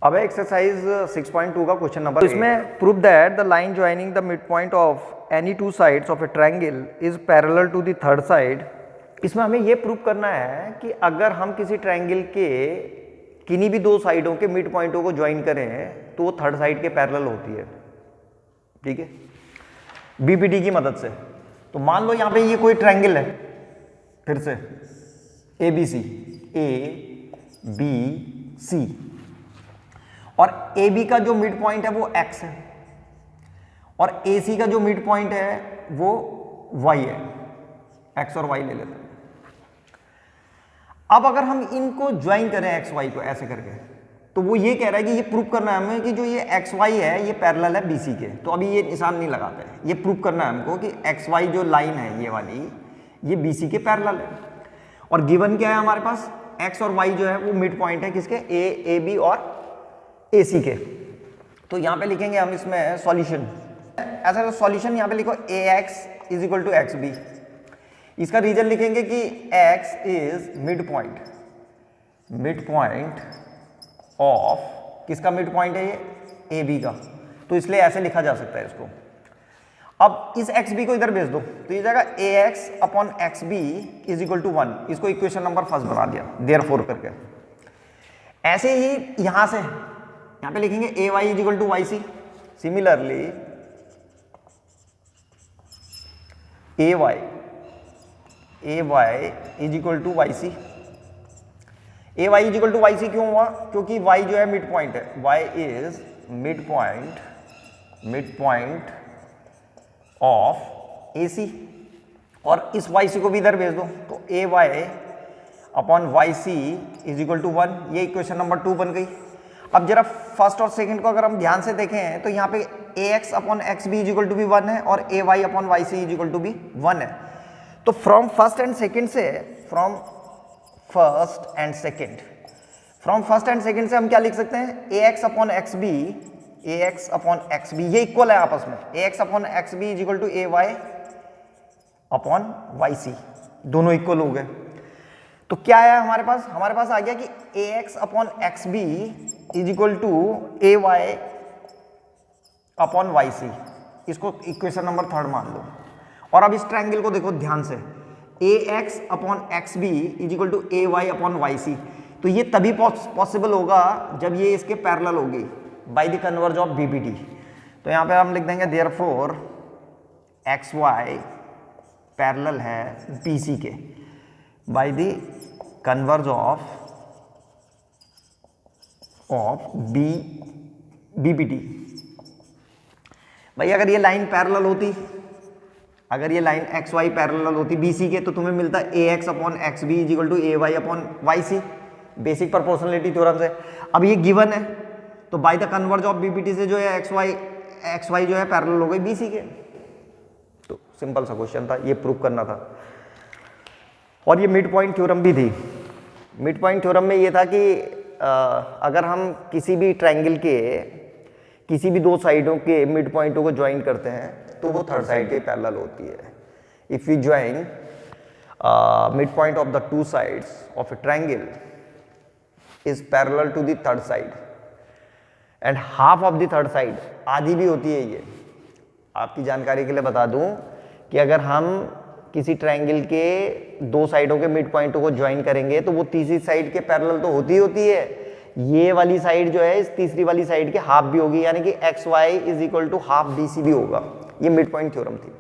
अब एक्सरसाइज 6.2 का question number, इसमें prove that the line joining the mid point of any two sides of a triangle is parallel to the third side. इसमें हमें यह prove करना है कि अगर हम किसी ट्रायंगल के किन्हीं भी दो साइडों के मिड पॉइंटों को ज्वाइन करें तो वो थर्ड साइड के पैरेलल होती है, ठीक है, बीपीटी की मदद से। तो मान लो यहां पे ये कोई ट्रायंगल है, फिर से A B C, A B C, और ए बी का जो मिड पॉइंट है वो एक्स है और ए सी का जो मिड पॉइंट है वो वाई है। एक्स और वाई ले लेते हैं। अब अगर हम इनको ज्वाइन करें एक्स वाई को ऐसे करके, तो वो ये कह रहा है कि ये प्रूव करना है हमें कि जो ये एक्स वाई है ये पैरेलल है बीसी के। तो अभी ये निशान नहीं लगाते हैं, ये प्रूव करना है हमको कि एक्स वाई जो लाइन है ये वाली, ये बीसी के पैरेलल है। और गिवन क्या है हमारे पास, एक्स और वाई जो है वो मिड पॉइंट है किसके, ए बी और ए सी के। तो यहां पे लिखेंगे हम इसमें सॉल्यूशन, ऐसा सॉल्यूशन यहां पे लिखो A X is equal to X B. इसका रीजन लिखेंगे कि x is mid point of, किसका मिड पॉइंट है ये, ए बी का। तो इसलिए ऐसे लिखा जा सकता है इसको। अब इस एक्स बी को इधर भेज दो तो ये जाएगा A X upon X B is equal to 1। इसको इक्वेशन नंबर फर्स्ट बना दिया देयरफॉर करके। ऐसे ही यहां से यहां पे लिखेंगे A Y is equal to Y C. Similarly A Y is equal to Y C. A Y is equal to Y C क्यों हुआ, क्योंकि वाई जो है मिड पॉइंट है, Y is mid point of A C. और इस Y C को भी इधर भेज दो तो A Y upon Y C is equal to 1। ये इक्वेशन नंबर 2 बन गई। अब जरा फर्स्ट और सेकंड को अगर हम ध्यान से देखें तो यहाँ पे A X upon X B is equal to भी 1 है और A Y upon Y C is equal to भी 1 है। तो फ्रॉम फर्स्ट एंड सेकंड से हम क्या लिख सकते हैं, A X upon X B ये इक्वल है आपस में। A X upon X B is equal to A Y upon Y C, दोनों इक्वल हो गए। तो क्या है हमारे पास आ गया कि A X upon X B is equal to A Y upon Y C. इसको इक्वेशन नंबर 3 मान लो। और अब इस ट्रायंगल को देखो ध्यान से, A X upon X B is equal to A Y upon Y C. तो ये तभी पॉसिबल होगा जब ये इसके पैरेलल होगी by the converse of BPT. तो यहाँ पे हम लिख देंगे देयरफॉर एक्स वाई पैरेलल है बीसी के by the converse of BPT. भाई अगर ये लाइन पैरेलल होती, अगर ये लाइन एक्स वाई पैरेलल होती बीसी के, तो तुम्हें मिलता A X upon X B is equal to A Y upon Y C, basic proportionality theorem से। अब ये गिवन है तो by the converse of BPT से जो है एक्स वाई जो है पैरेलल हो गई बीसी के। तो सिंपल सा क्वेश्चन था, ये प्रूव करना था। और ये मिड पॉइंट थ्योरम भी थी। मिड पॉइंट थ्योरम में ये था कि अगर हम किसी भी ट्रायंगल के किसी भी दो साइडों के मिड पॉइंटों को ज्वाइन करते हैं तो वो थर्ड साइड के पैरेलल होती है। If you join mid point of the two sides of a triangle is parallel to the third side and half of the third side, आधी भी होती है। ये आपकी जानकारी के लिए बता दूं कि अगर हम किसी ट्रायंगल के दो साइडों के मिड पॉइंटों को ज्वाइन करेंगे तो वो तीसरी साइड के पैरेलल तो होती है। ये वाली साइड जो है इस तीसरी वाली साइड के हाफ भी होगी, यानी कि X Y is equal to half B C भी होगा। ये मिड पॉइंट थ्योरम थी।